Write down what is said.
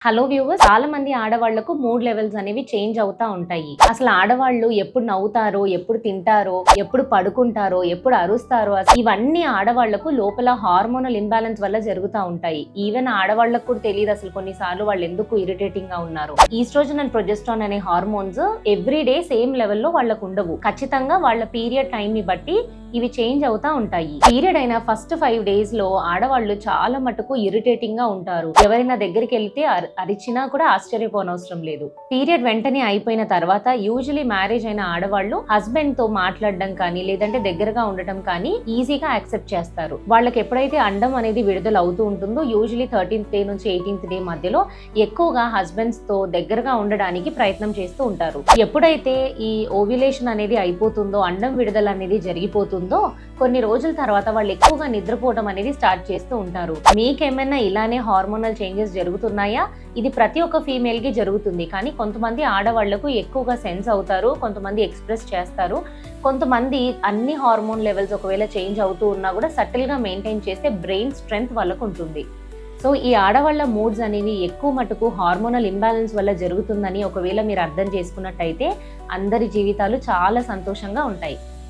Hello viewers, చాలా మంది ఆడవాళ్లకు మూడ్ లెవెల్స్ అనేవి చేంజ్ అవుతా ఉంటాయి. అసలు ఆడవాళ్ళు ఎప్పుడు నవ్వుతారో, ఎప్పుడు తింటారో, ఎప్పుడు పడుకుంటారో, ఎప్పుడు అరుస్తారో, ఇవన్నీ ఆడవాళ్లకు లోపల హార్మోనల్ ఇంబ్యాలెన్స్ వల్ల జరుగుతూ ఉంటాయి. ఈవెన్ ఆడవాళ్లకు కూడా తెలియదు అసలు కొన్నిసార్లు వాళ్ళు ఎందుకు ఇరిటేటింగ్ గా ఉన్నారు. ఈస్ట్రోజన్ అండ్ ప్రొజెస్ట్రాన్ అనే హార్మోన్స్ ఎవ్రీ డే సేమ్ లెవెల్లో వాళ్ళకు ఉండవు. ఖచ్చితంగా వాళ్ళ పీరియడ్ టైం ని బట్టి ఇవి చేంజ్ అవుతా ఉంటాయి. పీరియడ్ అయిన ఫస్ట్ 5 days లో ఆడవాళ్ళు చాలా మటుకు ఇరిటేటింగ్ గా ఉంటారు. ఎవరైనా దగ్గరికి వెళ్తే అరిచినా కూడా ఆశ్చర్యపోనవసరం లేదు. పీరియడ్ వెంటనే అయిపోయిన తర్వాత యూజువలీ మ్యారేజ్ అయిన ఆడవాళ్ళు హస్బెండ్ తో మాట్లాడడం కానీ లేదంటే దగ్గరగా ఉండటం కానీ ఈజీగా యాక్సెప్ట్ చేస్తారు. వాళ్ళకి ఎప్పుడైతే అండం అనేది విడుదల అవుతూ ఉంటుందో యూజువలీ 13th day నుంచి 18th day మధ్యలో ఎక్కువగా హస్బెండ్స్ తో దగ్గరగా ఉండడానికి ప్రయత్నం చేస్తూ ఉంటారు. ఎప్పుడైతే ఈ ఓవ్యులేషన్ అనేది అయిపోతుందో, అండం విడుదల అనేది జరిగిపోతుందో కొన్ని రోజుల తర్వాత వాళ్ళు ఎక్కువగా నిద్రపోవడం అనేది స్టార్ట్ చేస్తూ ఉంటారు. మీకేమైనా ఇలానే హార్మోనల్ చేంజెస్ జరుగుతున్నాయా? ఇది ప్రతి ఒక్క ఫీమేల్ కి జరుగుతుంది. కానీ కొంతమంది ఆడవాళ్లకు ఎక్కువగా సెన్స్ అవుతారు, కొంతమంది ఎక్స్ప్రెస్ చేస్తారు, కొంతమంది అన్ని హార్మోన్ లెవెల్స్ ఒకవేళ చేంజ్ అవుతూ ఉన్నా కూడా సటిల్ గా మెయింటైన్ చేస్తే బ్రెయిన్ స్ట్రెంగ్త్ వాళ్ళకు ఉంటుంది. సో ఈ ఆడవాళ్ళ మూడ్స్ అనేవి ఎక్కువ మటుకు హార్మోనల్ ఇంబ్యాలెన్స్ వల్ల జరుగుతుందని ఒకవేళ మీరు అర్థం చేసుకున్నట్టయితే అందరి జీవితాలు చాలా సంతోషంగా ఉంటాయి.